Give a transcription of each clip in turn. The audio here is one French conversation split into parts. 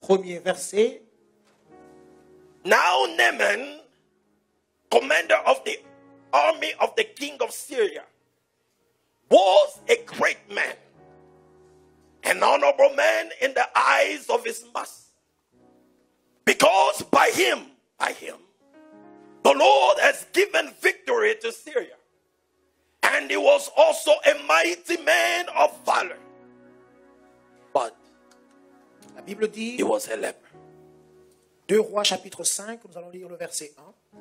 Premier verset. Now Naaman, commander of the army of the king of Syria, was a great man, an honorable man in the eyes of his master, because by him, the Lord has given victory to Syria. And he was also a mighty man of valor. But La Bible dit, he was a leper. 2 Rois chapitre 5, nous allons lire le verset 1.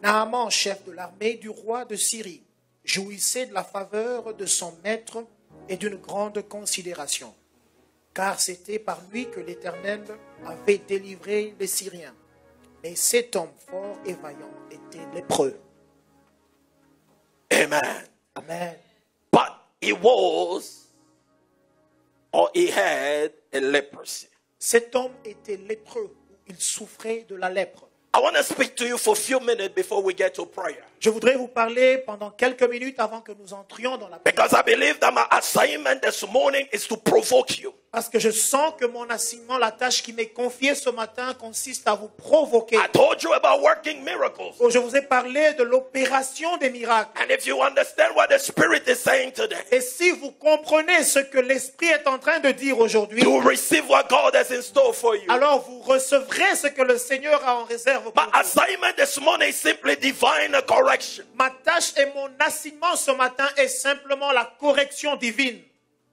Naaman, chef de l'armée du roi de Syrie, jouissait de la faveur de son maître et d'une grande considération, car c'était par lui que l'Éternel avait délivré les Syriens. Mais cet homme fort et vaillant était lépreux. Amen. Amen. But he was, or he had a leprosy. Cet homme était lépreux, il souffrait de la lèpre. I want to speak to you for a few minutes before we get to prayer. Je voudrais vous parler pendant quelques minutes avant que nous entrions dans la prière. Because I believe that my assignment this morning is to provoke you. Parce que je sens que mon assignement, la tâche qui m'est confiée ce matin consiste à vous provoquer. I told you about working miracles. Je vous ai parlé de l'opération des miracles. And if you understand what the Spirit is saying today, Et si vous comprenez ce que l'Esprit est en train de dire aujourd'hui, you will receive what God has in store for you. alors vous recevrez ce que le Seigneur a en réserve pour My vous. assignment this morning is simply divine correction. Ma tâche et mon assignement ce matin est simplement la correction divine.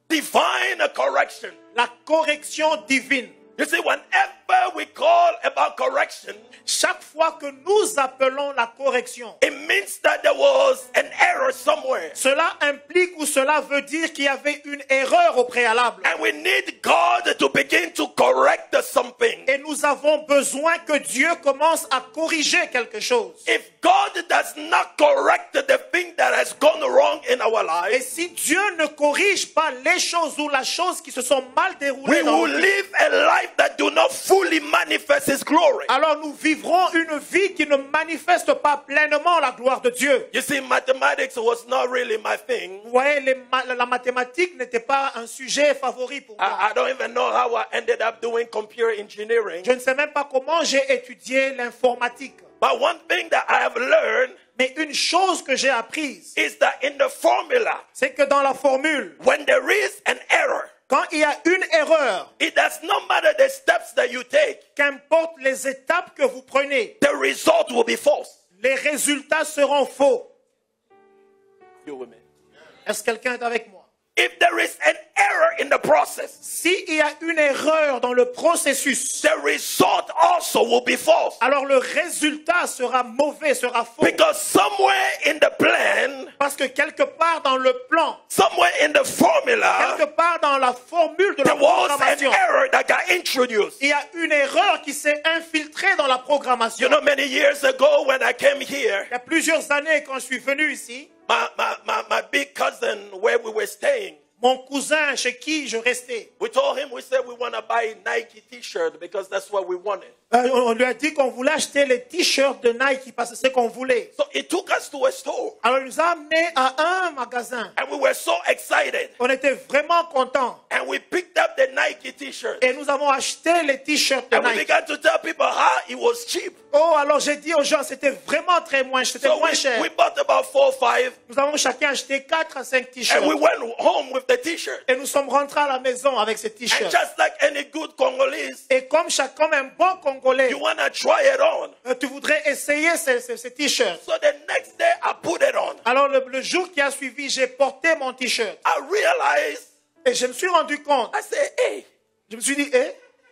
Divine correction. La correction divine. You see, whenever we call about correction, Chaque fois que nous appelons la correction, it means that there was an error somewhere. cela implique ou cela veut dire qu'il y avait une erreur au préalable. And we need God to begin to correct something. Et nous avons besoin que Dieu commence à corriger quelque chose. If God does not correct the thing that has gone wrong in our Et lives, si Dieu ne corrige pas les choses ou la chose qui se sont mal déroulées we dans will notre vie, live a life that do not fully manifest His glory. alors nous vivrons une vie qui ne manifeste pas pleinement la gloire de Dieu. You see, mathematics was not really my thing. Vous voyez, la mathématique n'était pas un sujet favori pour moi. I don't even know how I ended up doing computer engineering. Je ne sais même pas comment j'ai étudié l'informatique. But one thing that I have learned Mais une chose que j'ai apprise, is that in the formula, c'est que dans la formule, when there is an error, quand il y a une erreur, it does not matter the steps that you take, qu'importe les étapes que vous prenez, the result will be false. les résultats seront faux. You with me? Est-ce que quelqu'un est avec moi? If there is an error in the process, S'il y a une erreur dans le processus, the result also will be false. alors le résultat sera mauvais, sera faux. Because somewhere in the plan, Parce que quelque part dans le plan, somewhere in the formula, quelque part dans la formule de la there was an programmation, error that got introduced. il y a une erreur qui s'est infiltrée dans la programmation. You know, many years ago when I came here, Il y a plusieurs années, quand je suis venu ici, my big cousin, where we were staying, mon cousin chez qui je restais, we told him, we said we want to buy a Nike t-shirt because that's what we wanted. on lui a dit qu'on voulait acheter les t-shirts de Nike parce que c'est ce qu'on voulait. So he took us to a store Alors il nous a amenés à un magasin. and we were so excited On était vraiment contents. and we picked up the Nike t-shirt Et nous avons acheté les t-shirts de and we Nike. began to tell people how it was cheap. Oh, alors j'ai dit aux gens, c'était vraiment très moins, c'était So moins cher. we bought about 4 or 5 Nous avons chacun acheté 4 à 5 t-shirts. and we went home with the t-shirt. Et nous sommes rentrés à la maison avec ces And t-shirts. just like any good Congolese, Et comme un bon Congolais, you want to try it on. tu voudrais essayer ces t-shirts. So the next day I put it on. Alors le jour qui a suivi, j'ai porté mon t-shirt. I realized, Et je me suis rendu compte. I said, hey, Je me suis dit,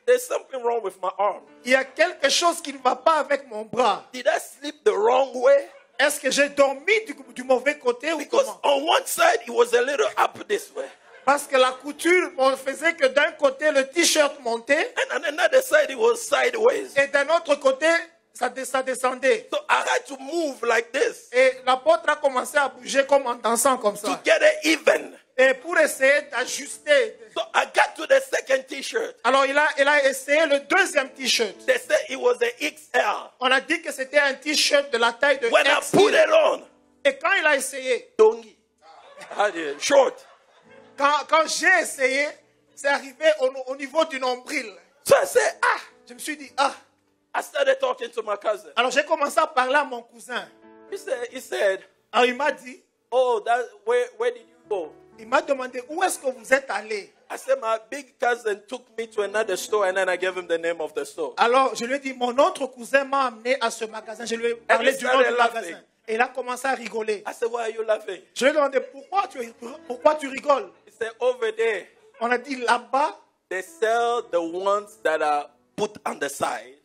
there's something wrong with my arm. il y a quelque chose qui ne va pas avec mon bras. Did I sleep the wrong way? Est-ce que j'ai dormi du mauvais côté ou Because comment? on one side it was a little up this way, Parce que la couture faisait que d'un côté, le t-shirt montait and on another side it was sideways. et d'un autre côté, ça descendait. So I had to move like this Et l'apôtre a commencé à bouger comme en dansant comme to ça. get it even. Et pour essayer d'ajuster. So I got to the second t-shirt. Alors il a essayé le deuxième t-shirt. They said it was an XL. On a dit que c'était un t-shirt de la taille de When I put XL. it on, Et quand il a essayé, dongi, short. quand j'ai essayé, c'est arrivé au niveau du nombril. So I said, Je me suis dit, ah. I started talking to my cousin. Alors j'ai commencé à parler à mon cousin. He said, Alors il m'a dit, oh, where did you go? il m'a demandé, où est-ce que vous êtes allé? I said, my big cousin took me to another store and then I gave him the name of the store. Alors je lui ai dit, mon autre cousin m'a amené à ce magasin. Je lui ai parlé du nom du magasin. Et il a commencé à rigoler. I said, why are you laughing? Je lui ai demandé, pourquoi tu rigoles? He said, over there, On a dit, là-bas, they sell the ones that are put on the side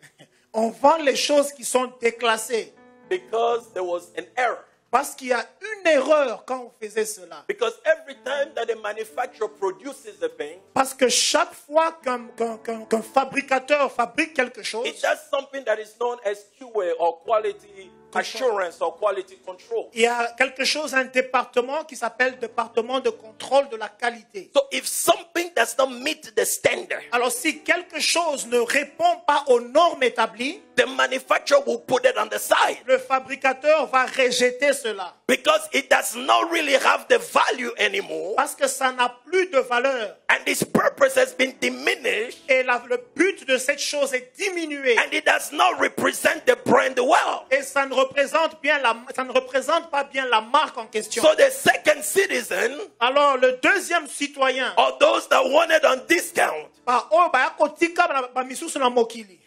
on vend les choses qui sont déclassées. because there was an error. Parce qu'il y a une erreur quand on faisait cela. Because every time that a manufacturer produces a thing, Parce que chaque fois qu'un fabricateur fabrique quelque chose, it does something that is known as QA or quality assurance or quality control. il y a quelque chose, un département qui s'appelle département de contrôle de la qualité. So if something does not meet the standard, Alors si quelque chose ne répond pas aux normes établies, the manufacturer will put it on the side le fabricateur va rejeter cela. because it does not really have the value anymore, Parce que ça n'a plus de valeur. and its purpose has been diminished, Et le but de cette chose est diminué. and it does not represent the brand well. Et ça ne représente pas bien la marque en question. So the second citizen, Alors le deuxième citoyen, or those that wanted on discount,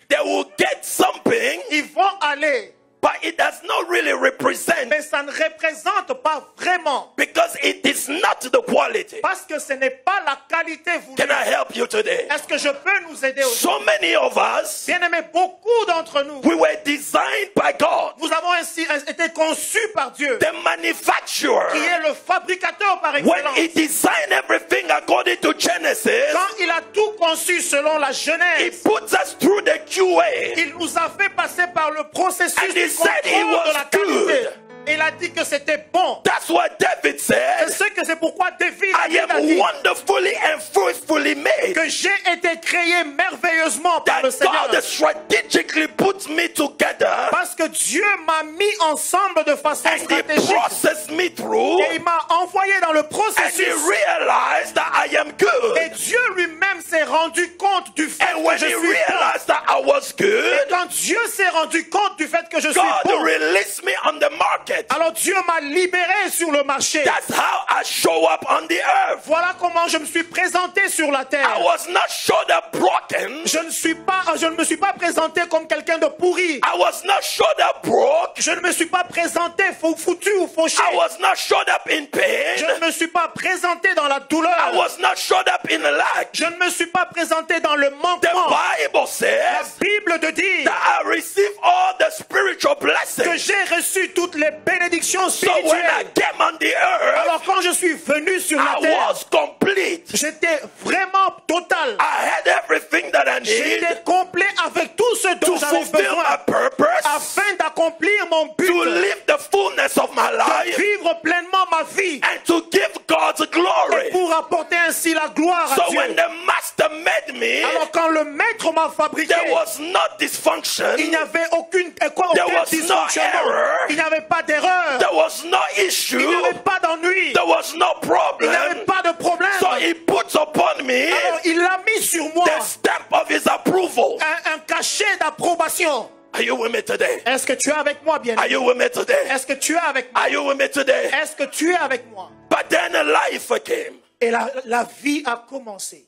they will get something, ils vont aller, but it does not really represent mais ça ne représente pas vraiment. because it is not the quality. Parce que ce n'est pas la qualité voulue. Can I help you today? Est-ce que je peux nous aider aussi? So many of us, Bien aimé, beaucoup d'entre nous, we were designed by God. nous avons ainsi été conçus par Dieu, The manufacturer, qui est le fabricateur par when excellence. he designed everything according to Genesis, Quand il a tout conçu selon la he Genèse, puts us through the QA. il nous a fait passer par le processus And he du said he contrôle was de la qualité. good. Il a dit que c'était bon. That's what David said. C'est pourquoi David I a am dit wonderfully and fruitfully made. que j'ai été créé merveilleusement par That le Seigneur. God strategically puts me together Parce que Dieu m'a mis ensemble de façon and he stratégique. processed me through, Et il m'a envoyé dans le and he processus. realized that I am Et good. Dieu lui-même s'est rendu compte du fait And que when je he suis bon. realized that I was Et good, quand Dieu s'est rendu compte du fait que je suis God bon, released me on the market. alors Dieu m'a libéré sur le marché. That's how I show up on the earth. Voilà comment je me suis présenté sur la I terre. was not showed up broken. Je ne me suis pas présenté comme quelqu'un de pourri. I was not showed up broke. Je ne me suis pas présenté foutu ou fauché. I was not showed up in Je pain. ne me suis pas présenté dans la I douleur. was not showed up in lack. Je ne me suis pas présenté dans le The manquement. Bible La says Bible te dit that I receive all the spiritual que blessings. j'ai reçu toutes les bénédictions So when I spirituelles. came on the earth, Alors quand je suis venu sur la I terre, was complete. j'étais vraiment total. I had everything that I needed J'étais complet avec tout ce dont to j'avais fulfill besoin my purpose, afin d'accomplir mon to but, live the fullness of my de life, vivre pleinement ma vie and to give God glory. pour apporter ainsi la gloire à So when Dieu. the master made me, Alors quand le maître m'a fabriqué, there was no dysfunction, il n'y avait aucun There was no dysfonctionnement. error. Il n'y avait pas d'erreur. there was no Il n'y issue, avait pas d'ennui. there was no Il n'y avait problem. pas de problème. So he puts upon me Alors il l'a mis sur moi the stamp of his approval. un cachet d'approbation. Are you with me today? Est-ce que tu es avec moi, bien Are aimé? you with me today? Est-ce que tu es avec moi? Are you with me today? Est-ce que tu es avec moi? But then life came. Et la vie a commencé.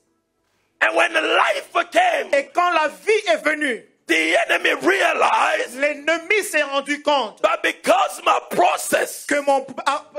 And when life came, Et quand la vie est venue, the enemy realized l'ennemi s'est rendu compte that because my process que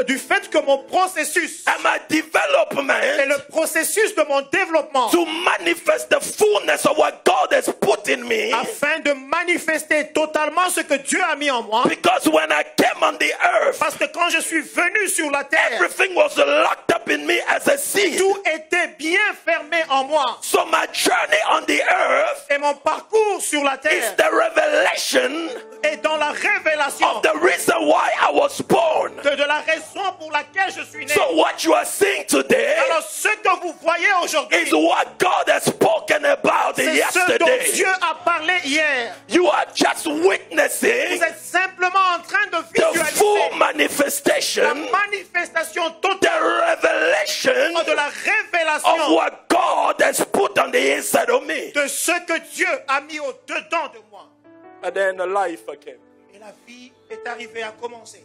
du fait que mon processus and my et development le processus de mon développement to manifest the fullness of what God has put in me, afin de manifester totalement ce que Dieu a mis en moi, because when I came on the earth, parce que quand je suis venu sur la terre, everything was locked up in me as a seed. tout était bien fermé en moi. So my journey on the earth Et mon parcours sur la is terre the revelation et dans la révélation of the reason why I was born. de la raison pour laquelle je suis né. So what you are seeing today Alors ce que vous voyez aujourd'hui, is what God has spoken about c'est ce dont yesterday. Dieu a parlé hier. You are just Vous witnessing êtes simplement en train de the full visualiser la manifestation, manifestation the totale revelation de la of révélation what God has put on the inside of me. de ce que Dieu a mis au-dedans de moi. And then life came. Et la vie est arrivée à commencer.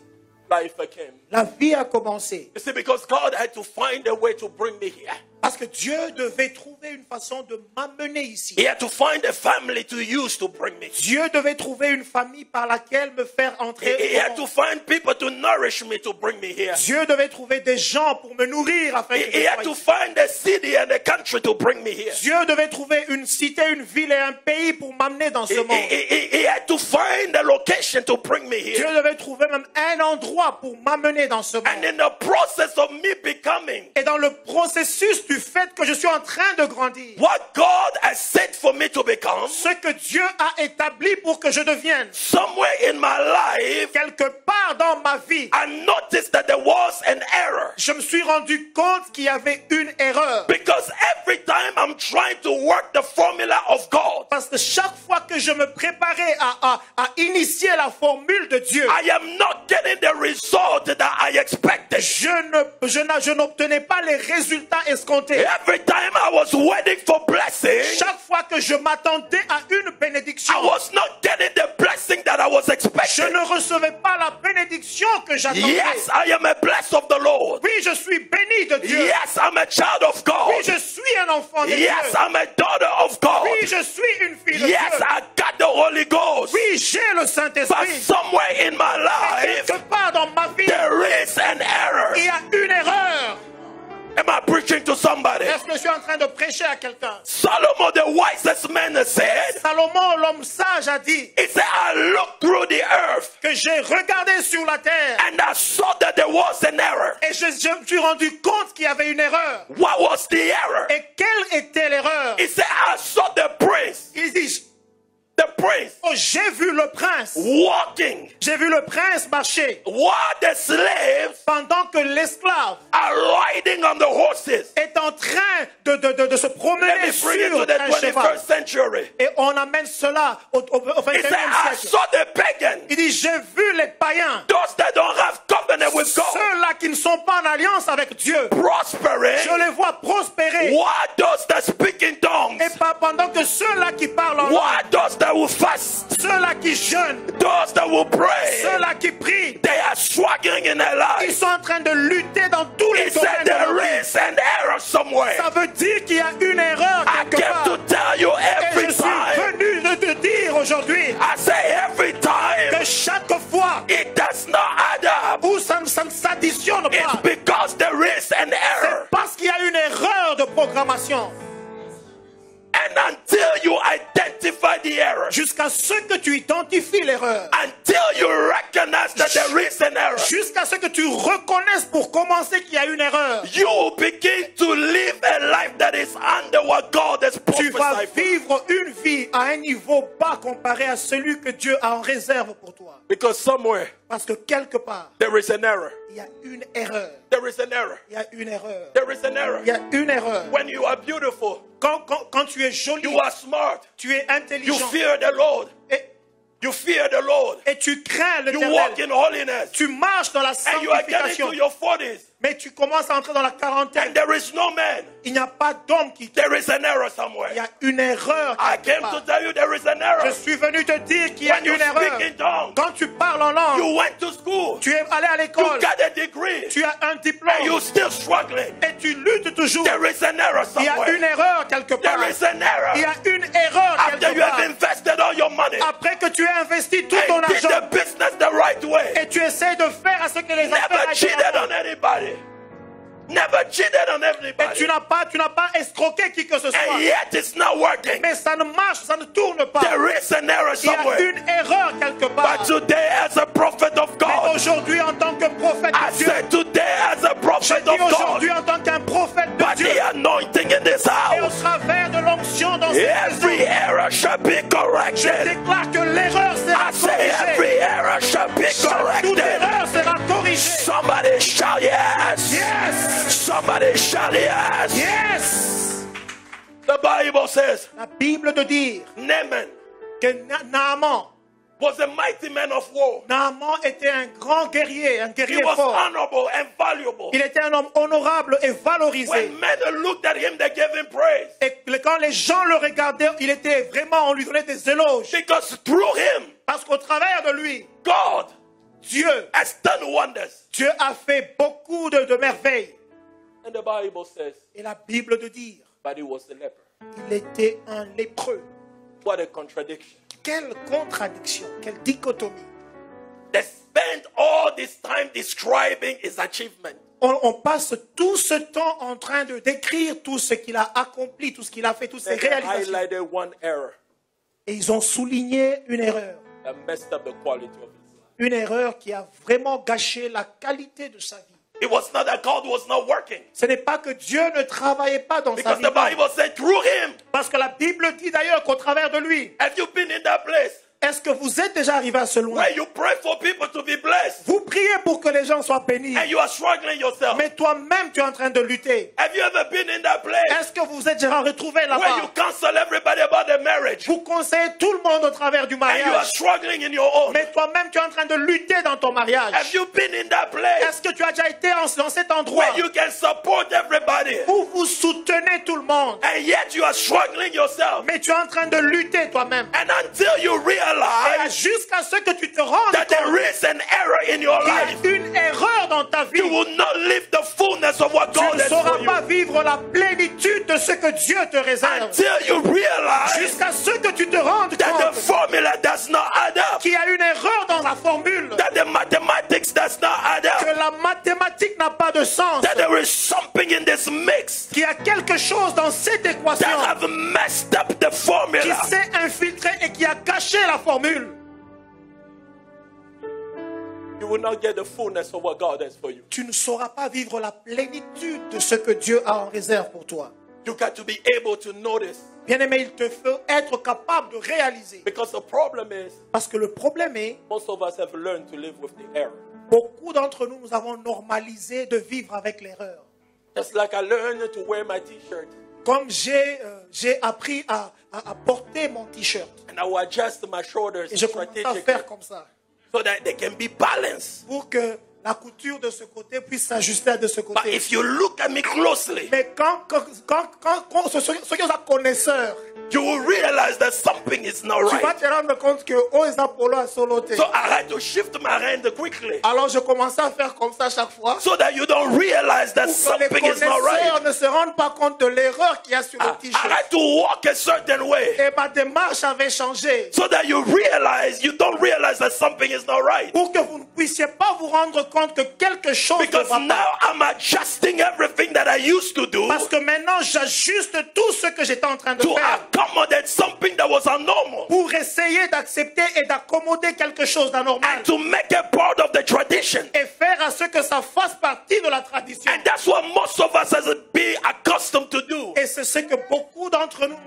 Life came. La vie a commencé. You see, because God had to find a way to bring me here. Parce que Dieu devait trouver une façon de m'amener ici. He had to find a family to use to bring me. Dieu devait trouver une famille par laquelle me faire entrer. He had to find people to nourish me to bring me here. Dieu devait trouver des gens pour me nourrir afin que He je had sois to ici. find a city and a country to bring me here. Dieu devait trouver une cité, une ville et un pays pour m'amener dans ce monde. He had to find a location to bring me Dieu here. devait trouver même un endroit pour m'amener dans ce And monde. in the process of me becoming Et dans le processus du fait que je suis en train de grandir, what God has set for me to become, ce que Dieu a établi pour que je devienne, somewhere in my life, quelque part dans ma vie, I noticed that there was an error. je me suis rendu compte qu'il y avait une erreur. Because every time I'm trying to work the formula of God, Parce que chaque fois que je me préparais à initier la formule de Dieu, I am not getting the result that I expected. je n'obtenais pas les résultats escomptés. Every time I was waiting for blessing, Chaque fois que je m'attendais à une bénédiction, I was not getting the blessing that I was je expecting. ne recevais pas la bénédiction que j'attendais. Yes, I am a blessed of the Lord. Oui, je suis béni de Dieu. Yes, I'm a child of God. Oui, je suis un enfant de Yes, Dieu. I'm a daughter of God. Oui, je suis une fille de Yes, Dieu. I got the Holy Ghost. Oui, j'ai le But Saint-Esprit. somewhere in my Mais life, quelque part dans ma vie, there is an error. il y a une erreur. Am I preaching to somebody? Est-ce que je suis en train de prêcher à quelqu'un? Solomon, the wisest man, said, Salomon, l'homme sage, a dit he said, I looked through the earth que j'ai regardé sur la terre and I saw that there was an error. et je me suis rendu compte qu'il y avait une erreur. What was the error? Et quelle était l'erreur? He said, I saw the prince, Il dit, oh, j'ai vu le prince. walking J'ai vu le prince marcher while the slaves pendant que l'esclave are riding on the horses. est en train de se Let promener me bring it to sur the un cheval. 21st century. Et on amène cela au He said, 21e I siècle. saw the pagan, Il dit, j'ai vu les païens, those that don't have covenant with God, ceux-là qui ne sont pas en alliance avec Dieu. prospering, Je les vois prospérer. while those that speak in tongues, Et pas pendant que ceux-là qui parlent en langue, while those that will fast, ceux-là qui jeûnent, those that will pray, ceux-là qui prient, they are struggling in their ils life. sont en train de lutter dans tous He les said domaines de leur there vie. is an error somewhere. Ça veut dire qu'il y a une erreur I quelque came part. to tell you Et every je suis time. venu de te dire aujourd'hui I say every time que chaque fois it does not add up. où ça ne s'additionne It's pas, because there is an error. c'est parce qu'il y a une erreur de programmation. And until you identify the error, Jusqu'à ce que tu identifies l'erreur, until you recognize that there is an error, jusqu'à ce que tu reconnaisses pour commencer qu'il y a une erreur, you will begin to live a life that is under what God has tu vas prophesied for. vivre une vie à un niveau bas comparé à celui que Dieu a en réserve pour toi. Because somewhere Parce que quelque part, there is an error. il y a une erreur. There is an error. Il y a une erreur. There is an error. Il y a une erreur. When you are beautiful, Quand tu es joli, you are smart, tu es you intelligent fear the Lord, you fear the Lord, et tu crains you walk l'Éternel, in holiness, tu marches dans la and you are getting sanctification, to your 40s, mais tu commences à entrer dans la quarantaine. and there is no man. Il n'y a pas d'homme qui... There is an error Il y somewhere. a une erreur. I quelque came part. to tell you there is an error. Je suis venu te dire qu'il y a When you une erreur. speak in tongues, Quand tu parles en langue, you went to school, tu es allé à you l'école, got a degree, tu as un and diplôme you're still struggling. et tu luttes toujours. There is an error Il y a une somewhere. erreur quelque part. There is an Il y error. a une erreur After quelque you have part. invested all your money Après que tu aies investi tout ton and did argent the business the right way, et tu essaies de faire à ce que les affaires never aillent cheated de l'avant. on anybody. Never cheated on Et everybody. tu n'as pas escroqué qui que ce And soit. yet it's not working. Mais ça ne marche, ça ne tourne pas. There is an error Il y a somewhere. une erreur quelque part. But today, as a prophet of Mais God, aujourd'hui, en tant que prophète I de Dieu, said today, as a je prophet dis of God, aujourd'hui en tant qu'un prophète de by Dieu, the anointing in this et au house, travers de l'onction dans cette every maison, error shall be je corrected. déclare que l'erreur I sera say corrigée. every be Toute corrected. erreur sera corrigée. Somebody shout yes. Yes. Somebody shout yes. Yes. The Bible says La Bible de dire Naaman que Naaman was a mighty man of war. Naaman était un grand guerrier, un He guerrier was fort. honorable and valuable. Il était un homme honorable et valorisé. When men looked at him, they gave him praise. Et quand les gens le regardaient, il était vraiment, on lui donnait des éloges. Because through him, Parce qu'au travers de lui, God Dieu has done wonders. Dieu a fait beaucoup de merveilles. And the Bible says, Et la Bible de dire, but he was a leper. il était un lépreux. What a contradiction. Quelle contradiction, quelle dichotomie. They spent all this time describing his achievement. On passe tout ce temps en train de décrire tout ce qu'il a accompli, tout ce qu'il a fait, toutes ses They réalisations. highlighted one error Et ils ont souligné une erreur. that messed up the quality of his life. Une erreur qui a vraiment gâché la qualité de sa vie. It was not that God was not working. Ce n'est pas que Dieu ne travaillait pas dans sa Because vie. the Bible said through him, Parce que la Bible dit d'ailleurs qu'au travers de lui, have you been in that place est-ce que vous êtes déjà arrivé à ce loin? where you pray for people to be blessed Vous priez pour que les gens soient bénis. and you are struggling yourself? Mais toi-même, tu es en train de lutter. Have you ever been in that place Est-ce que vous êtes déjà retrouvé where you là-bas? counsel everybody about the marriage Vous conseillez tout le monde au travers du and you are mariage. struggling in your own? Mais toi-même, tu es en train de lutter dans ton mariage. Have you been in that place Est-ce que tu as déjà été dans cet endroit where you can support everybody où vous soutenez tout le monde? and yet you are struggling yourself? Mais tu es en train de lutter toi-même. And until you Et realize jusqu'à ce que tu te rendes that there compte is an error in your qu'il y life, a une erreur dans ta vie, you will not live the fullness of what tu God ne has for sauras you. pas vivre la plénitude de ce que Dieu te réserve. Until you realize Jusqu'à ce que tu te rendes that the compte formula does not add up, qu'il y a une erreur dans la formule, that the mathematics does not add que up, la mathématique n'a pas de sens, that there is something in this mix qu'il y a quelque chose dans cette équation that have messed up the qui formula. s'est infiltré et qui a caché la formule. You will not get the fullness of what God has for you. Tu ne sauras pas vivre la plénitude de ce que Dieu a en réserve pour toi. You got to be able to notice, Bien-aimé, il te faut être capable de réaliser. because the problem is Parce que le problème est, most of us have learned to live with the error. beaucoup d'entre nous, nous avons normalisé de vivre avec l'erreur. Just like I learned to wear my t-shirt Comme j'ai appris à porter mon t-shirt. and I will adjust my shoulders Et je commence à strategically faire comme ça. so that they can be balanced. Pour que la couture de ce côté puisse s'ajuster de ce But côté. if you look at me closely, Mais quand ceux qui sont connaisseurs, you will realize that something is not tu vas right. te rendre compte que oh, ils ont polo à soloté. So I had to shift my hand quickly Alors je commençais à faire comme ça chaque fois. so that you don't realize that Pour que les something is not connaisseurs right. ne se rendent pas compte de l'erreur qu'il y a sur le I t-shirt. had to walk a certain way Et ma démarche avait changé. so that you don't realize that something is not right. Pour que vous ne puissiez pas vous rendre compte que quelque chose ne Because va now pas. I'm adjusting everything that I used to do Parce que maintenant j'ajuste tout ce que j'étais en train de to faire. accommodate something that was abnormal Pour essayer d'accepter et d'accommoder quelque chose d'anormal. and to make it part of the tradition. Et faire à ce que ça fasse partie de la tradition. And that's what most of us has been accustomed to do. Et c'est ce que beaucoup d'entre nous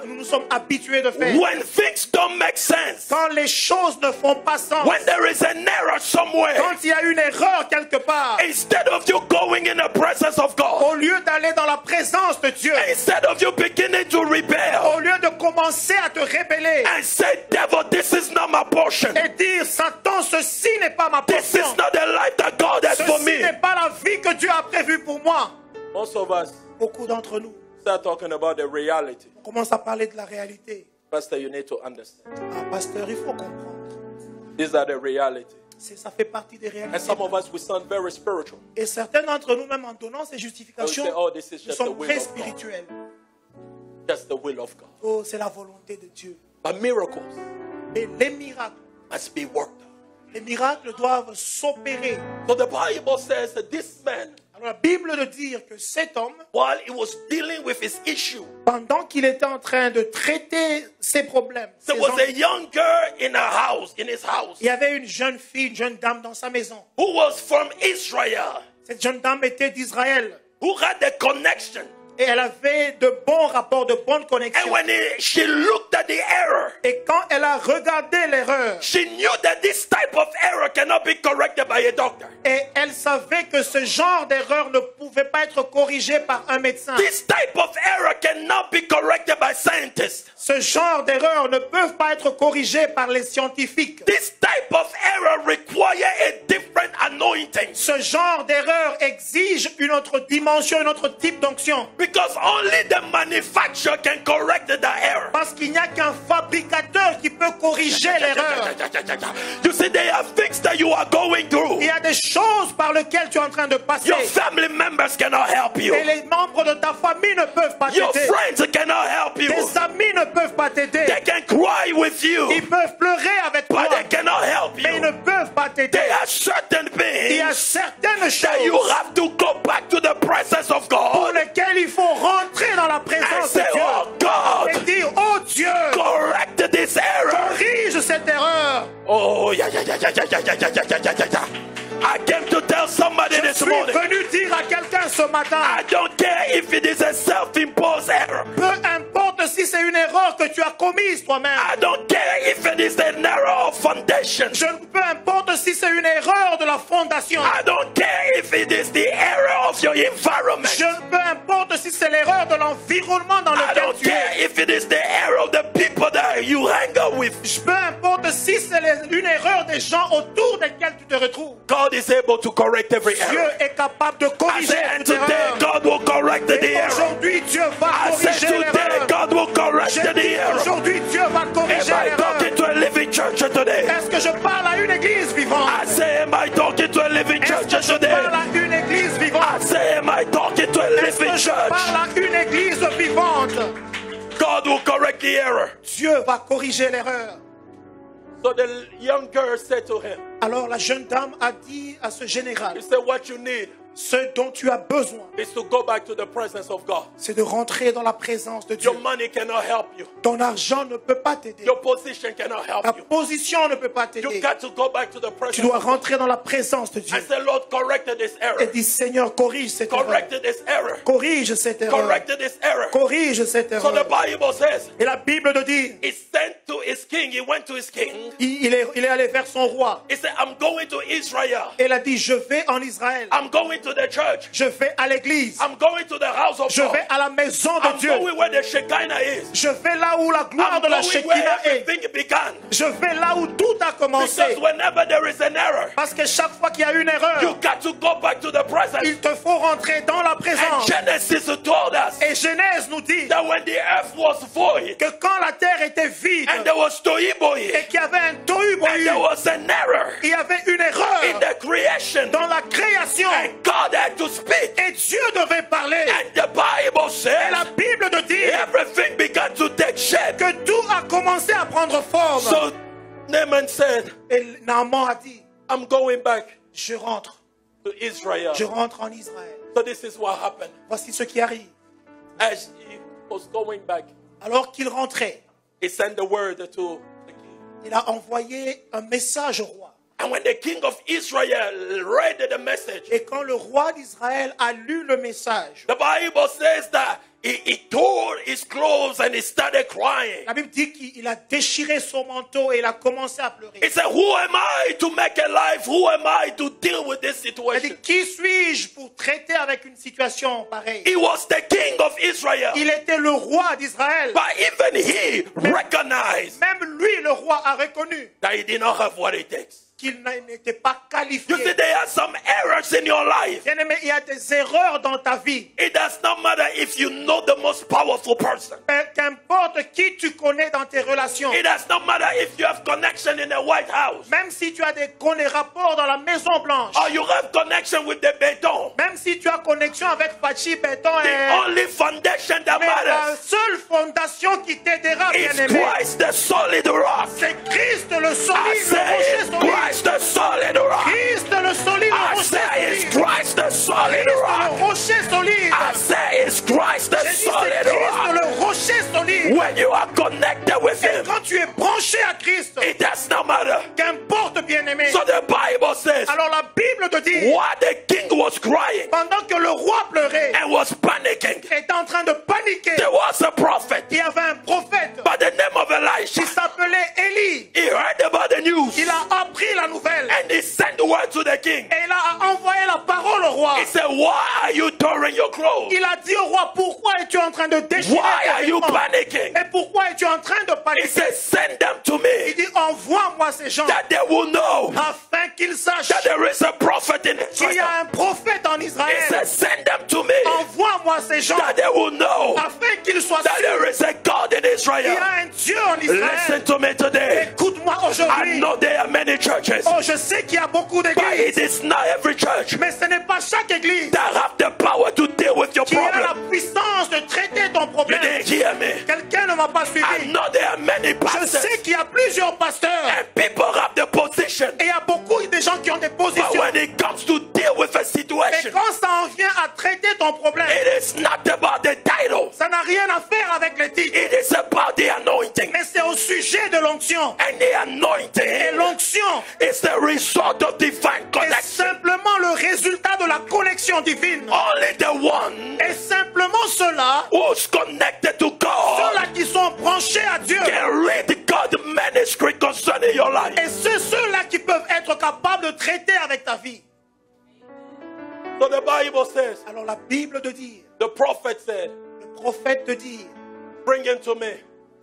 nous sommes habitués de faire. When things don't make sense, Quand les choses ne font pas sens. when there is an error somewhere, Quand il y a une erreur quelque part. instead of you going in the presence of God, Au lieu d'aller dans la présence de Dieu. instead of you beginning to rebel Au lieu de commencer à te rébeller. and say, devil, this is not my portion. Et dire, Satan, ceci n'est pas ma This portion. is not the life that God has for Ceci me. n'est pas la vie que Dieu a prévue pour moi. Most of us Beaucoup d'entre nous, start talking about the reality. on commence à parler de la réalité. Pastor, you need to understand. Ah, pasteur, il faut comprendre. These are the reality. Ça fait partie des And réalités. some of us, we sound very spiritual. Et certains d'entre nous, même en donnant ces justifications, And we say, oh, this is nous just the sommes will très of God. spirituels. Just the will of God. Oh, c'est la volonté de Dieu. But miracles Mais les miracles, must be worked out. les miracles doivent s'opérer. So the Bible says that this man, Alors la Bible de dire que cet homme, while he was dealing with his issue, pendant qu'il était en train de traiter ses problèmes, there ses was a ennuis, young girl in his house, il y avait une jeune fille, une jeune dame dans sa maison. who was from Israel, Cette jeune dame était d'Israël. who had the connection. Et elle avait de bons rapports, de bonnes And connexions. when she looked at the error, Et quand elle a regardé l'erreur, she knew that this type of error cannot be corrected by a doctor. et elle savait que ce genre d'erreur ne pouvait pas être corrigé par un médecin. This type of error cannot be corrected by scientists. Ce genre d'erreur ne peuvent pas être corrigées par les scientifiques. This type of error requires a different anointing. Ce genre d'erreur exige une autre dimension, un autre type d'onction. Because only the manufacturer can correct the error. Parce qu'il n'y a qu'un fabricateur qui peut corriger l'erreur. You see, there are things that you are going through. Il y a des choses par lesquelles tu es en train de passer. Your family members cannot help you. Et les membres de ta famille ne peuvent pas Your t'aider. friends cannot help you. Tes amis ne peuvent pas t'aider. They can cry with you, Ils peuvent pleurer avec toi, but they cannot help mais ils ne you. peuvent pas t'aider. There are certain Il y a things certaines that you choses have to go back to the presence of pour God lesquelles il faut rentrer dans la and présence de say, Dieu oh God, et dire, oh Dieu, correct this error. corrige cette erreur. Oh, yeah. I came to tell somebody Je this suis morning, venu dire à quelqu'un ce matin, I don't care if it is a self-imposed error. peu importe si c'est une erreur que tu as commise toi-même, I don't care if it is an error of foundation. peu importe si c'est une erreur de la fondation, I don't care if it is the error of your environment. peu importe si c'est l'erreur de l'environnement dans I lequel don't tu care es, if it is the error of the people that you hang out with. peu importe si c'est une erreur des gens autour desquels tu te retrouves. God is able to correct every Dieu error. est capable de I corriger say, and toute today erreur. God will correct the Et error. aujourd'hui, Dieu va I say, corriger today l'erreur. God will correct J'ai the dit, error. aujourd'hui, Dieu va Am corriger I l'erreur. talking to a living church today? Est-ce que je parle à une église vivante? I say, am I talking to a living Est-ce church que je today? parle à une église I vivante? say, am I talking to a Est-ce que living je church? parle à une église vivante? God will correct the error. Dieu va corriger l'erreur. So the young girl said to him, Alors la jeune dame a dit à ce he général, said, what you need ce dont tu as besoin, is to go back to the presence of God. c'est de rentrer dans la présence de Dieu. Your money cannot help you. Ton argent ne peut pas t'aider. Your position cannot help Ta you. position ne peut pas You t'aider. got to go back to the Tu presence dois of God. rentrer dans la présence de Dieu. I said, Lord, correct this Et error. dis, Seigneur, corrige cette erreur. Correct this error. Corrige cette erreur. Correct this error. Corrige cette So the erreur. Bible says, Et la Bible nous dit, he sent to his king. He went to his king. il est allé vers son roi. He said, I'm going to Israel. Et il a dit, je vais en Israël. I'm going to the church. Je vais à l'église. I'm going to the house of Je God. vais à la maison de I'm Dieu. going where the Shekinah is. Je vais là où la gloire I'm de la going where Shekinah est. everything began. Je vais là où tout a commencé. Because whenever there is an error, Parce que chaque fois qu'il y a une erreur, you got to go back to the presence. il te faut rentrer dans la And présence. Genesis told us Et Genèse nous dit that when the earth was void que quand la terre était vide and there was toiboy et qu'il y avait un tohu-bohu, and there was an error il y avait une in erreur the creation, dans la création. and God had to speak. Et Dieu devait parler. And the Bible Et la says Bible nous dit everything began to take shape. que tout a commencé à prendre forme. So Naaman said, Et Naaman a dit, I'm going back je rentre to Israel. en Israël. So this is what happened. Voici ce qui arrive. As he was going back, Alors qu'il rentrait, he sent the word to the king. il a envoyé un message au roi. And when the king of Israel read the message, Et quand le roi d'Israël a lu le message, the Bible says that he tore his clothes and he started crying. la Bible dit qu'il a déchiré son manteau et il a commencé à pleurer. He said, who am I to make a life? Who am I to deal with this Il a situation? dit, qui suis-je pour traiter avec une situation pareille? He was the king of Israel. Il était le roi d'Israël. But even he recognized Même lui, le roi, a reconnu that he did not have what it takes. qu'il n'était pas qualifié. You see, there are some errors in your life. Bien-aimé, il y a des erreurs dans ta vie. It does not matter if you know the most powerful person. Qu'importe qui tu connais dans tes relations. It does not matter if you have connection in the White House. Même si tu as des rapports dans la Maison Blanche. Or you have connection with the Beton. Même si tu as connexion avec Fachi Béton. The only foundation that Mais la matters seule fondation qui t'aidera, is bien-aimé, Christ the solid rock. c'est Christ le I solide, say le rocher it's solide. Christ the solid rock. Christ le solide, I le rocher say it's solide. Christ the solid Christ rock. le rocher solide. I say it's Christ the J'ai dit, c'est solid Christ rock. le rocher solide. When you are connected with Et him, quand tu es branché à Christ, it does not matter. qu'importe, bien-aimé. So the Bible says, Alors la Bible te dit, while the king was crying pendant que le roi pleurait, and was panicking, était en train de paniquer, there was a prophet il y avait un prophète by the name of appelé Élie. he heard about the news. Il a appris la nouvelle. And he sent word to the king. Et il a envoyé la parole au roi. He said, why are you tearing your clothes? Il a dit au roi, pourquoi es-tu en train de déchirer Why tes are you vêtements? panicking? Et pourquoi es-tu en train de He paniquer? said, send them to Il me, dit, envoie-moi ces gens that they will know afin qu'ils sachent that there is a prophet in qu'il y Israel. a un prophète en He Israël. said, send them to me, Envoie-moi ces gens that they will know afin qu'ils soient that sûrs there is a God in qu'il y Israel. a un Dieu en Listen Israël. to me today. Écoute-moi I aujourd'hui. know there are many churches, Oh, je sais qu'il y a beaucoup but d'églises, it is not every church mais ce n'est pas chaque église that have the power to deal with your qui a la problem. puissance de traiter ton You problème. didn't hear me. Quelqu'un ne m'a pas I suivi. know there are many Je pastors sais qu'il y a plusieurs pasteurs and people have the position, et il y a beaucoup de gens qui ont des but positions. when it comes to deal with a Mais situation, quand ça en vient à traiter ton problème, it is not about the title. ça n'a rien à faire avec les titres, It is about the anointing. mais c'est au sujet de l'onction. And the Et anointing l'onction is the result of divine est connection. simplement le résultat de la connexion divine. Only the one Et simplement ceux-là, who's connected to God ceux-là qui sont branchés à Dieu, can read God's ministry concerning your life. et c'est ceux-là qui peuvent être capables de traiter avec ta vie. So the Bible says, Alors la Bible te dit, the prophet said, le prophète te dit, bring him to me,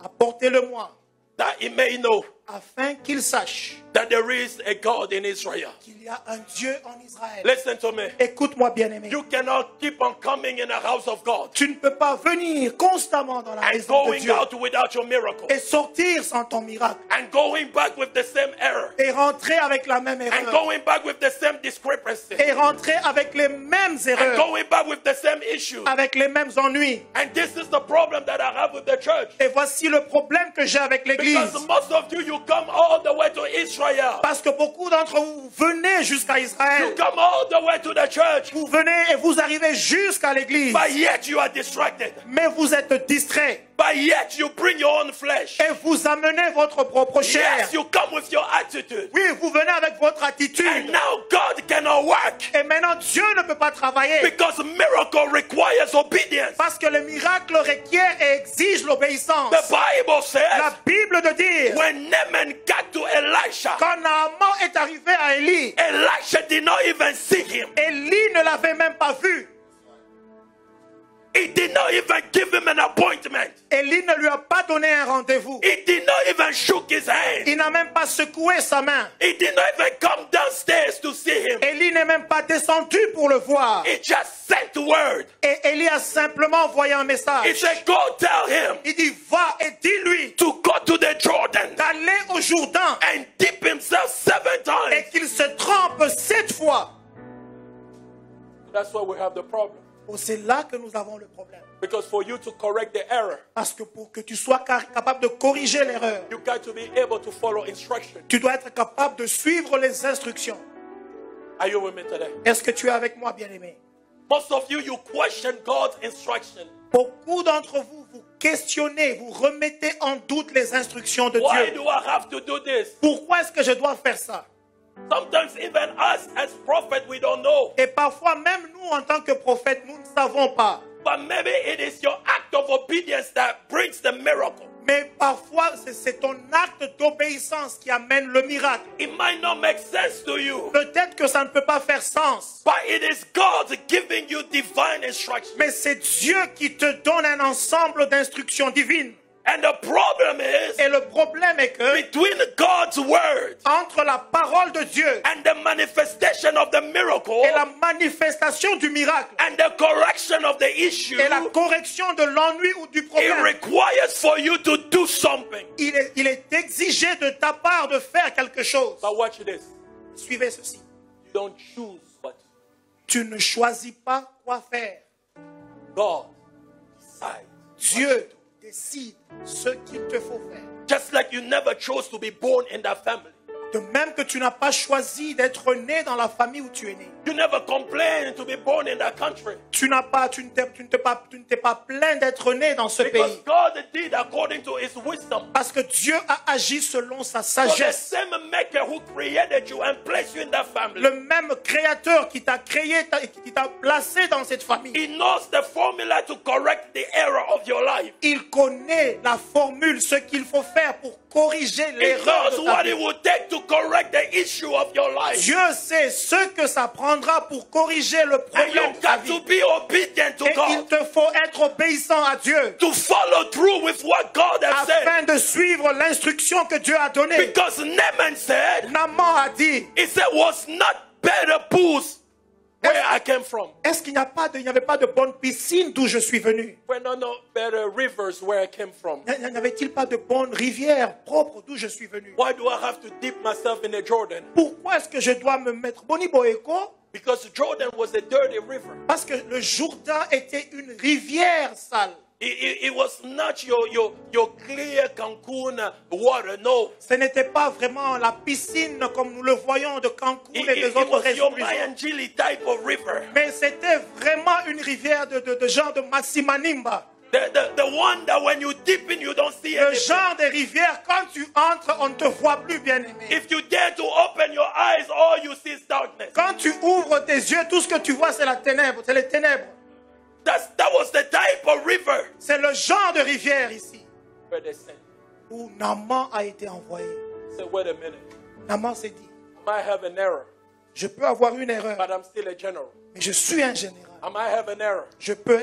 apportez-le-moi, that he may know afin qu'il sache that there is a God in Israel. qu'il y a un Dieu en Israël. Listen to me. Écoute-moi, bien-aimé. You cannot keep on coming in the house of God Tu ne peux pas venir constamment dans la and maison de going Dieu out without your miracle et sortir sans ton miracle and going back with the same error et rentrer avec la même and erreur going back with the same discrepancy et rentrer avec les mêmes and erreurs, going back with the same issues. avec les mêmes ennuis. And this is the problem that I have with the church. Et voici le problème que j'ai avec l'Église. Because most of you come all the way to Israel. Parce que beaucoup d'entre vous venez jusqu'à You Israël. come all the way to the church, Vous venez et vous arrivez jusqu'à l'Église. but yet you are distracted. Mais vous êtes distrait. But yet you bring your own flesh. Et vous amenez votre propre chair. Yes, you come with your attitude. Oui, vous venez avec votre And attitude. now God cannot work Et maintenant, Dieu ne peut pas travailler. because miracle requires obedience. Parce que le miracle requiert et exige l'obéissance. The Bible La says Bible te dit, when Naaman got to Elisha, quand Naaman est arrivé à Élie, Elisha did not even see him. Élie ne l'avait même pas vu. He did not even give him an appointment. Élie ne lui a pas donné un rendez-vous. He did not even shook his hand. Il n'a même pas secoué sa main. He did not even come downstairs to see him. Élie n'est même pas descendu pour le voir. He just sent word. Et Élie a simplement envoyé un He message. said, go tell him Il dit, va et dis-lui to go to the Jordan d'aller au Jourdain and dip himself 7 et times. qu'il se trempe 7 fois. That's why we have the problem. Oh, c'est là que nous avons le problème. Because for you to correct the error, Parce que pour que tu sois capable de corriger l'erreur, you got to be able to follow instruction. tu dois être capable de suivre les instructions. Are you with me today? Est-ce que tu es avec moi, bien-aimé? Most of you question God's instruction. Beaucoup d'entre vous, vous questionnez, vous remettez en doute les instructions de Why Dieu. do I have to do this? Pourquoi est-ce que je dois faire ça? Sometimes even us as prophets, we don't know. Et parfois, même nous, en tant que prophètes, nous ne savons pas. But maybe it is your act of obedience that brings the miracle. Mais parfois, c'est ton acte d'obéissance qui amène le miracle. It might not make sense to you, Peut-être que ça ne peut pas faire sens. but it is God giving you divine instruction. Mais c'est Dieu qui te donne un ensemble d'instructions divines. And the problem is Et le problème est que between God's word entre la parole de Dieu and the manifestation of the miracle et la manifestation du miracle and the correction of the issue, et la correction de l'ennui ou du it problème, requires for you to do something. il est exigé de ta part de faire quelque chose. But watch this. Suivez ceci. You don't choose what to do. Tu ne choisis pas quoi faire. God decides. Dieu décide ce qu'il te faut faire. Just like you never chose to be born in that family. De même que tu n'as pas choisi d'être né dans la famille où tu es né. You never complained to be born in that country. Tu ne t'es pas plaint d'être né dans ce Because pays. God did according to his wisdom. Parce que Dieu a agi selon sa For the sagesse. same maker who created you and placed you in that family. Le même créateur qui t'a créé, qui t'a placé dans cette famille. He knows the formula to correct the error of your life. Il connaît la formule, ce qu'il faut faire pour corriger l'erreur He de knows ta what vie. it will take to correct the issue of your life. Dieu sait ce que ça prendra pour corriger le And problème you de ta got vie. to be obedient to Et il God, te faut être obéissant à Dieu to follow through with what God has said. afin de suivre l'instruction que Dieu a donnée. Because Naaman said, Naaman a dit, he said, was not better pools where I came from. est-ce qu'il n'y avait pas de bonne piscine d'où je suis venu? Were not better rivers where I came from. N'y avait-il pas de bonnes rivières propres d'où je suis venu? Why do I have to dip myself in the Jordan? Pourquoi est-ce que je dois me mettre Boni Boeko? Because Jordan was a dirty river. Parce que le Jourdain était une rivière sale. It was not your clear Cancun water, no. Ce n'était pas vraiment la piscine comme nous le voyons de Cancun et des It autres was your régions. Mayangili type of river. Mais c'était vraiment une rivière de genre de Massimanimba. The one that when you dip in, you don't see Le anything. genre de rivière, quand tu entres, on ne te voit plus, bien aimé. If you dare to open your eyes, all you see is darkness. Quand tu ouvres tes yeux, tout ce que tu vois, c'est la ténèbre, c'est les ténèbres. That was the type of river C'est le genre de rivière ici where they said, où Naaman a été envoyé. wait a minute. Naaman s'est dit, I might have an error, je peux avoir une erreur, but I'm still a general. mais je suis un général. I might have an error, Je peux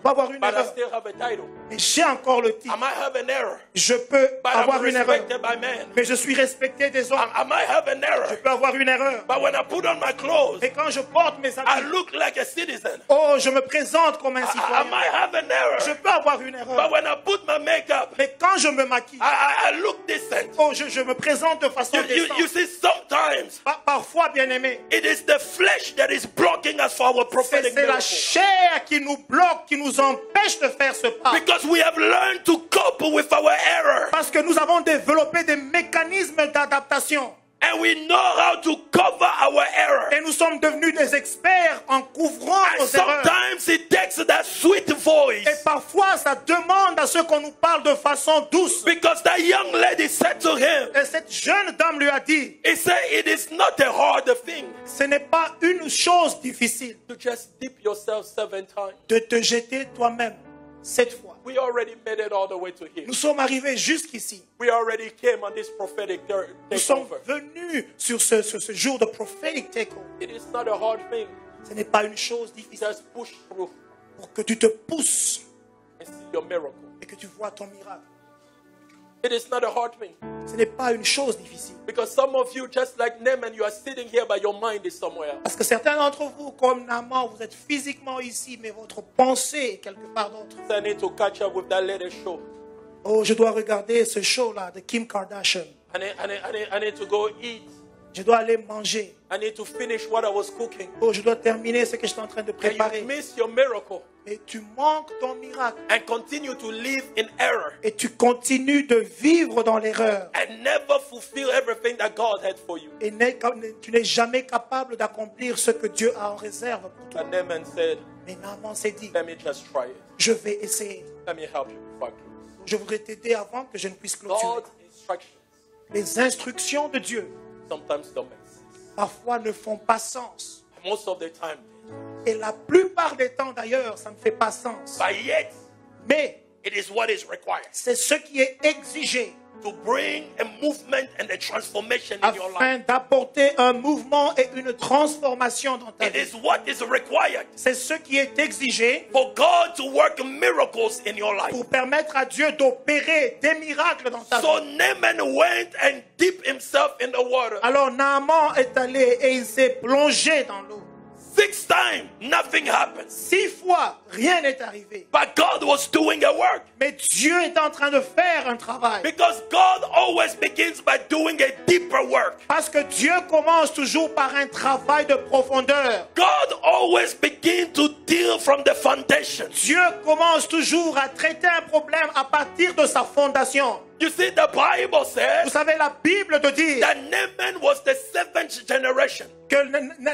avoir une but I erreur, still have a title. mais j'ai encore le I titre. might have an error, Je peux but I'm avoir une erreur, respected by men. mais je suis respecté des hommes. I might have an error, Je peux avoir une erreur, but when I put on my clothes, mais quand je porte mes I habits, look like a citizen. oh, je me présente comme un I citoyen. might have an Je error, peux avoir une but erreur, when I put my makeup, mais quand je me maquille, I look decent. oh, je me présente de façon You décente. see, sometimes Parfois, bien aimé, it is the flesh that is blocking us for our prophetic c'est la miracle. chair qui nous bloque, qui nous empêche de faire ce pas. Because we have learned to cope with our error. Parce que nous avons développé des mécanismes d'adaptation. And we know how to cover our error. Et nous sommes devenus des experts en couvrant And nos erreurs. sometimes it takes that sweet voice. Et parfois, ça demande à ce qu'on nous parle de façon douce. Because that young lady said to him, Et cette jeune dame lui a dit, he said, it is not a hard thing ce n'est pas une chose difficile to just dip yourself 7 times. de te jeter toi-même 7 fois. We already made it all the way to here. Nous sommes arrivés jusqu'ici. We already came on this prophetic Nous sommes takeover. venus sur ce jour de prophetic takeover. It is not a hard thing. Ce n'est pas une chose difficile Just push through pour que tu te pousses and see your miracle. et que tu vois ton miracle. It is not a hard thing. Ce n'est pas une chose difficile. Because some of you, just like Naaman, you are sitting here, but your mind is somewhere else. Parce que certains d'entre vous, comme Naaman, vous êtes physiquement ici, mais votre pensée est quelque part d'autre. So I need to catch up with that latest show. Oh, je dois regarder ce show-là de Kim Kardashian. I need to go eat. Je dois aller manger. I need to finish what I was cooking. Oh, je dois terminer ce que je suis en train de And préparer. you miss your miracle Et tu manques ton miracle. and continue to live in error Et tu continues de vivre dans l'erreur. and never fulfill everything that God had for you. Et tu n'es jamais capable d'accomplir ce que Dieu a en réserve pour toi. And Naaman said, Mais Naaman s'est dit, let me just try it. je vais essayer. Let me help you before I close. Je voudrais t'aider avant que je ne puisse clôturer. God's instructions Les instructions de Dieu, sometimes don't make sense. parfois, ne font pas sens. Most of the time. Et la plupart des temps, d'ailleurs, ça ne fait pas sens. But yet, Mais it is what is required c'est ce qui est exigé to bring a movement and a transformation in your life. afin d'apporter un mouvement et une transformation dans ta It vie. is what is required C'est ce qui est exigé for God to work miracles in your life. pour permettre à Dieu d'opérer des miracles dans ta So vie. Naaman went and dipped himself in the water. Alors Naaman est allé et il s'est plongé dans l'eau. 6 times, nothing happens. 6 fois, rien n'est arrivé. But God was doing a work. Mais Dieu est en train de faire un travail. Because God always begins by doing a deeper work. Parce que Dieu commence toujours par un travail de profondeur. God always begins to deal from the foundation. Dieu commence toujours à traiter un problème à partir de sa fondation. You see, the Bible Vous says savez, la Bible te dit that Naaman was the 7th generation. que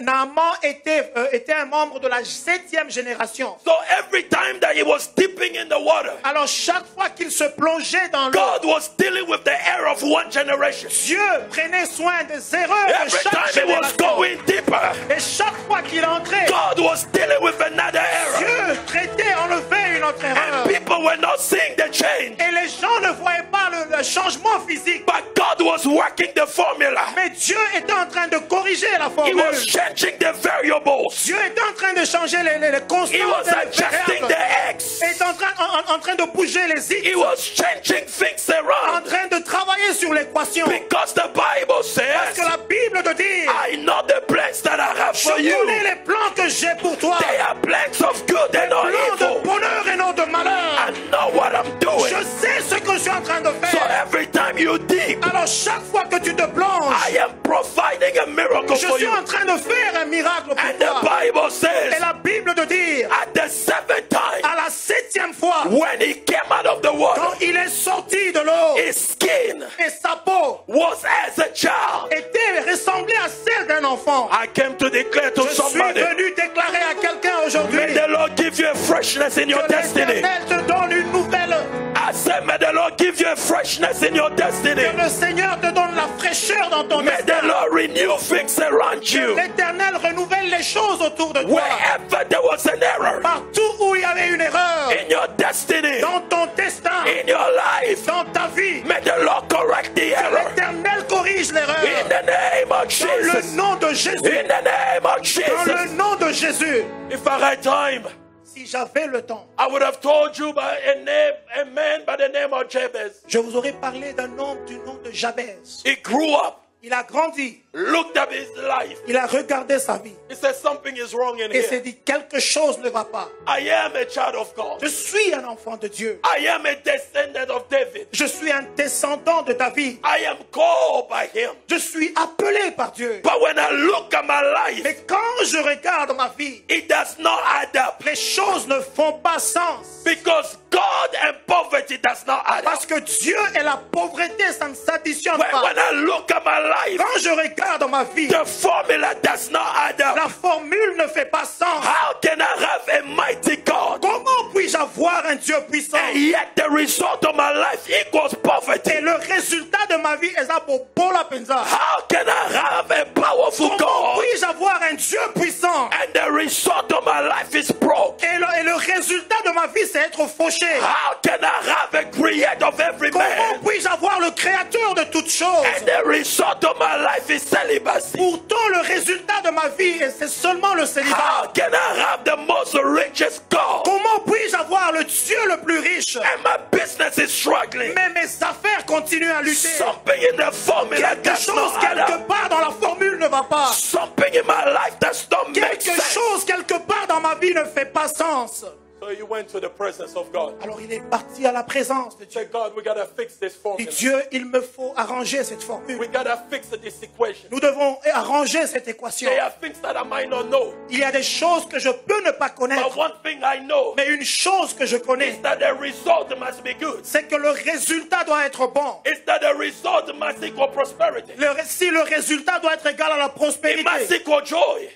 Naaman était un membre de la 7e génération. So every time that he was dipping in the water, Alors chaque fois qu'il se plongeait dans l'eau, God was dealing with the error of one generation. Dieu prenait soin des erreurs de Every chaque time he was génération. going deeper, Et chaque fois qu'il entrait, God was dealing with another error. Dieu traitait, enlevait une autre erreur. And people were not seeing the change. Et les gens ne voyaient pas le changement physique. But God was working the formula. Mais Dieu était en train de corriger la He formule. was changing the variables. Dieu était en train de changer les constantes. He was et les adjusting variables. the X. Il est en train de bouger les He X. was changing things En around. train de travailler sur l'équation. Because the Bible Parce says, que la Bible te dit, I know the plans that I have je for you. connais les plans que j'ai pour toi. They are plans of good and not Plans de evil. bonheur et non de malheur. I know what I'm doing. Je sais ce que je suis en train de So faire. every time you dig, Alors chaque fois que tu te plonges, I am providing a miracle je for suis you. en train de faire un miracle pour And the toi. Bible Et says, la Bible te dit, at the seventh time, à la 7e fois, when he came out of the water, quand il est sorti de l'eau, his skin et sa peau was as a child. était ressemblée à celle d'un enfant. I came to declare to Je suis somebody, venu déclarer à quelqu'un aujourd'hui may the Lord give you a freshness in your que destiny. l'Éternel te donne une nouvelle, I said, may the Lord give you a freshness in your destiny. que le Seigneur te donne la fraîcheur dans ton May the destin. Lord renew things around Que you. l'Éternel renouvelle les choses autour de toi. Wherever there was an error Partout où il y avait une erreur, in your destiny, dans ton destin, in your life, dans ta vie, may the Lord correct the error. l'Éternel corrige l'erreur. In the name of Dans le Jesus. nom de Jésus. In the name of Dans Jesus. le nom de Jésus. If I had time, Si j'avais le temps, I would have told you by a man by the name of Jabez. je vous aurais parlé d'un homme du nom de Jabez. He grew up, Il a grandi. looked at his life. Il a regardé sa vie. He said, something is wrong in Et s'est here. dit, quelque chose ne va pas. I am a child of God. Je suis un enfant de Dieu. I am a descendant of David. Je suis un descendant de David. I am called by him. Je suis appelé par Dieu. But when I look at my life, Mais quand je regarde ma vie, it does not add up. les choses ne font pas sens. Because God and poverty does not add up. Parce que Dieu et la pauvreté, ça ne s'additionne When pas. I look at my life, Quand je regarde ma vie, the formula does not add up. la formule ne fait pas sens. How can I have a mighty God? Comment puis-je avoir un Dieu puissant? And yet the result of my life equals poverty. Et le résultat de ma vie est ça pour la penza. How can I have a powerful Comment God? puis-je avoir un Dieu puissant? And the result of my life is broke. Et le résultat de ma vie, c'est être fauché. How can I have a creator of every Comment man? puis-je avoir le créateur de toutes choses? And the result of my life is celibacy. Pourtant, le résultat de ma vie, c'est seulement le célibat. How can I have the most richest God? Comment puis-je avoir le Dieu le plus riche? And my business is struggling. Mais mes affaires continuent à lutter. Something in the formula Quelque does chose not add quelque up. part dans la formule ne va pas. Something in my life does not make Quelque sense. chose quelque part dans ma vie ne fait pas sens. So you went to the presence of God. Alors il est parti à la présence de Dieu. Say, God, we gotta fix this Il dit, formula. Dieu, il me faut arranger cette formule. We gotta fix this equation. Nous devons arranger cette équation. There are things that I might not know. Il y a des choses que je peux ne pas But connaître. one thing I know Mais une chose que je is connais, that the result must be good. c'est que le résultat doit être bon. It's that the result must equal prosperity. Si le résultat doit être égal à la It must prospérité, equal joy.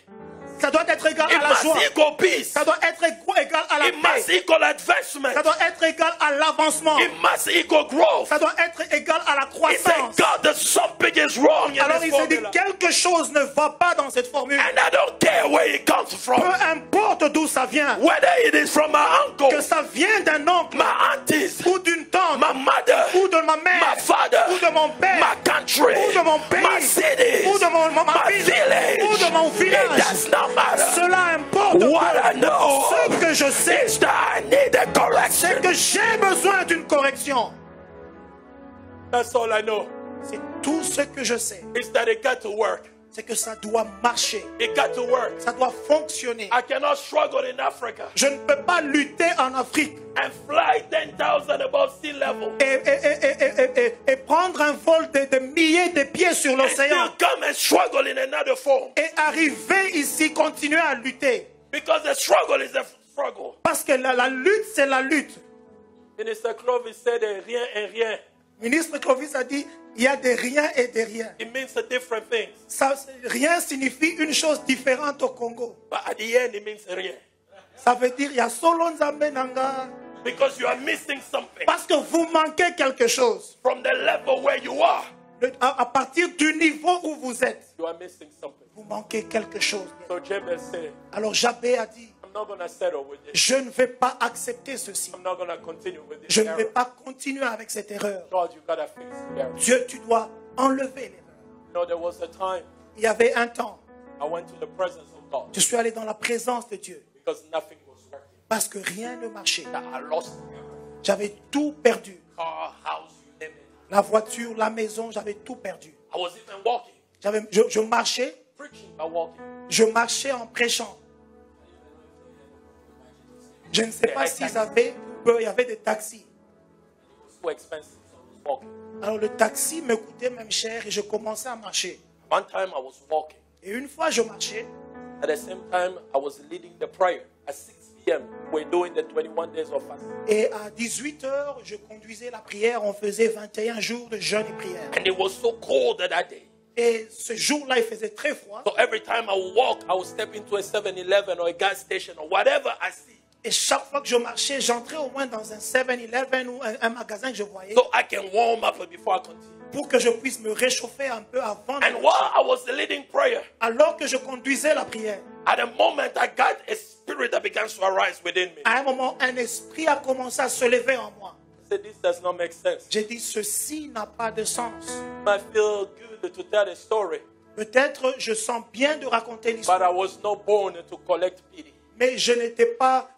ça doit être égal It à la must joie. equal peace. Ça doit être égal à la It must paix. equal advancement. Ça doit être égal à l'avancement. It must equal growth. Ça doit être égal à la He said, croissance. God, there's something is wrong in Alors this il s'est dit, formula. quelque chose ne va pas dans cette formule. And I don't care where it comes from. Peu importe d'où ça vient. Whether it is from my uncle, Que ça vient d'un oncle my aunties, ou d'une tante my mother, ou de ma mère my father, ou de mon père my country, ou de mon pays my cities, ou de ma my ville village. ou de mon It village. does not matter. Cela importe What peu. I know Ce que je sais, is that I need a c'est correction. que j'ai besoin d'une correction. That's all I know. C'est tout ce que je sais. Is that it got to work. C'est que ça doit marcher. It got to work. Ça doit fonctionner. I cannot struggle in Africa Je ne peux pas lutter en Afrique and fly 10,000 above sea level et prendre un vol de milliers de pieds sur and l'océan still come and struggle in another form. et arriver ici, continuer à lutter. Because the struggle is a struggle. Parce que la lutte, c'est la lutte. Minister Clovis said rien and rien. Ministre Clovis a dit, il y a des riens et des riens. It means a different things. Ça, rien signifie une chose différente au Congo. But at the end, it means rien. Ça veut dire, il y a solo nzambe nanga, Because you are missing something Parce que vous manquez quelque chose. from the level where you are. À partir du niveau où vous êtes, You are missing something. vous manquez quelque chose. So Jabez said, Alors Jabez a dit, I'm not going to settle with this. je ne vais pas accepter ceci. I'm not going to continue with this Je ne vais error. pas continuer avec cette erreur. God, you got to fix the error. Dieu, tu dois enlever l'erreur. You know, there was a time Il y avait un temps, I went to the presence of God je suis allé dans la présence de Dieu because nothing was working. parce que rien ne marchait. I lost J'avais tout perdu. car, house, you name it. La voiture, la maison, j'avais tout perdu. I was even walking, Je marchais, preaching, but walking. je marchais en prêchant. Je ne sais pas s'ils avaient Uber, il y avait des taxis. It was so expensive, so I was walking. Alors le taxi me coûtait même cher et je commençais à marcher. One time I was walking. Et une fois je marchais, At the same time, I was leading the prayer. At 6 p.m., we're doing the 21 days of fasting. et à 18h, je conduisais la prière. On faisait 21 jours de jeûne et prière. And it was so cold that day. Et ce jour-là, il faisait très froid. So every time I would walk, I would step into a 7-Eleven or a gas station or whatever I see. Et chaque fois que je marchais, j'entrais au moins dans un 7-Eleven ou un magasin que je voyais So I can warm up before I continue. pour que je puisse me réchauffer un peu avant de And marcher. while I was leading prayer, Alors que je conduisais la prière, at the moment I got a spirit that began to arise within me. à un moment, un esprit a commencé à se lever en moi. I said, this does not make sense. J'ai dit, ceci n'a pas de sens. It might feel good to tell a story, Peut-être je sens bien de raconter but l'histoire, I was not born to collect pity. mais je n'étais pas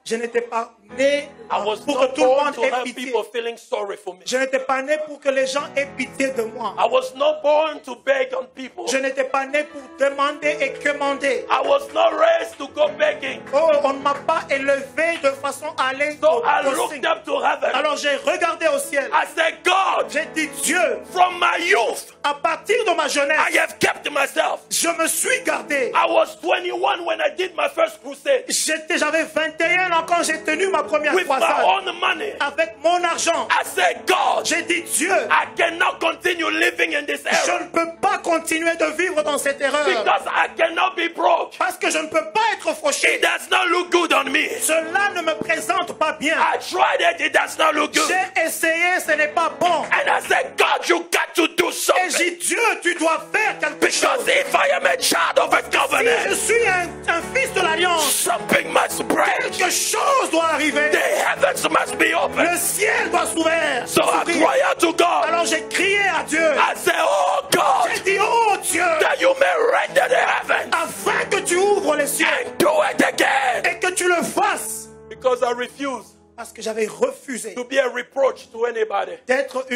né I was pour not que tout le born monde to ait have pitié. people feeling sorry for me. Je n'étais pas né pour que les gens aient pitié de moi. I was not born to beg on people. Je n'étais pas né pour demander et quemander. I was not raised to go begging. Oh, on ne m'a pas élevé de façon à aller So I au looked signe. up to heaven. Alors j'ai regardé au ciel. I said, God, J'ai dit, Dieu, from my youth, à partir de ma I jeunesse, have kept myself. je me suis gardé. I was 21 when I did my first crusade. J'avais 21 ans quand j'ai tenu ma première With my croisade. own money. Avec mon argent, I said, God, j'ai dit, Dieu, I cannot continue living in this je era ne peux pas continuer de vivre dans cette erreur. because I cannot be broke. Parce que je ne peux pas être fauché. It does not look good on me. Cela ne me présente pas bien. I tried it, it does not look good. J'ai essayé, ce n'est pas bon. And I said, God, you got to do Et something. j'ai dit, Dieu, tu dois faire quelque Because chose. if I am a child of a Si je covenant, suis un fils de l'Alliance, something must break. quelque chose doit arriver. The heavens must be open. Le ciel doit s'ouvrir. So I cry out to God. Alors j'ai crié à Dieu. I say, oh God, J'ai dit, oh Dieu, that you may render the heavens afin que tu ouvres les cieux and do it again. et que tu le fasses. Because I refuse Parce que j'avais refusé to be a reproach to anybody. d'être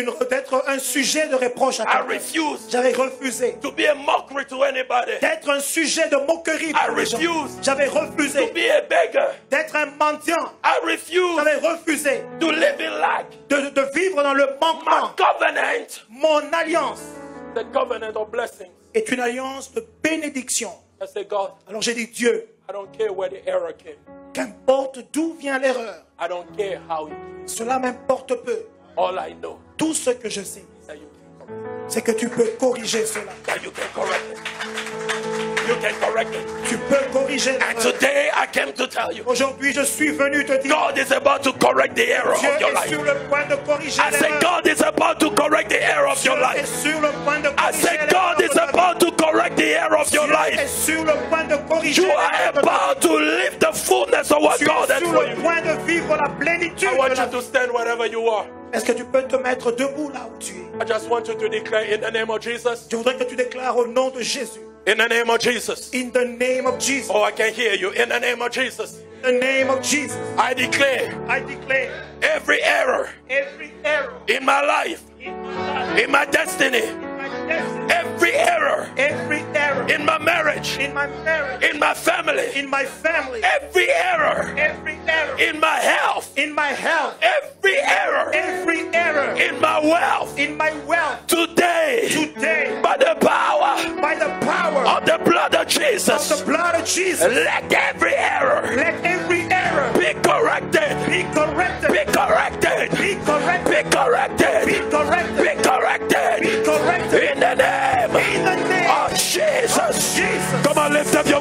un sujet de reproche à I quelqu'un. refuse J'avais refusé to be a mockery to anybody. d'être un sujet de moquerie pour les gens. refuse J'avais To refusé be a beggar. d'être un mendiant. I refuse J'avais refusé to live in lack. de vivre dans le My manquement. covenant, Mon alliance the covenant of blessings. est une alliance de bénédiction. I say, God, Alors j'ai dit, Dieu, I don't care where the error came. qu'importe d'où vient l'error, I don't care how it came. cela m'importe peu. All I know Tout ce que je sais, is that you can correct it. c'est que tu peux corriger cela. That you can correct it. You can correct it. Tu peux corriger And l'erreur. today I came to tell you, Aujourd'hui, je suis venu te dire, God is about to correct the error Dieu of your est life. sur le point de corriger I say, l'erreur. God is about to correct the error of Dieu your est life. sur le point de I corriger say, l'erreur God de is ta vie. about to correct the error of your Dieu est life. sur le point de corriger You are l'erreur de ta vie. about to live the fullness of what Tu God es has sur for le you. point de vivre la plénitude I want de la you to vie. stand wherever you are. Est-ce que tu peux te mettre debout là où tu es? I just want you to declare in the name of Jesus. Je voudrais que tu déclares au nom de Jésus. In the name of Jesus. In the name of Jesus. Oh, I can hear you. In the name of Jesus. In the name of Jesus. I declare I declare every error every error in my life, in my life, in my destiny, in my destiny, every error every error in my marriage, in my marriage, in my family, in my family, every error every error in my health, in my health, every error every error in my wealth. in my wealth. Today, Today, by the power by the power of the blood of of Jesus, the blood of Jesus, let every error let every error be corrected, be corrected, be corrected, be corrected, be corrected, be corrected, be corrected be corrected. in the name In the name of Jesus. Jesus. Come on, lift up your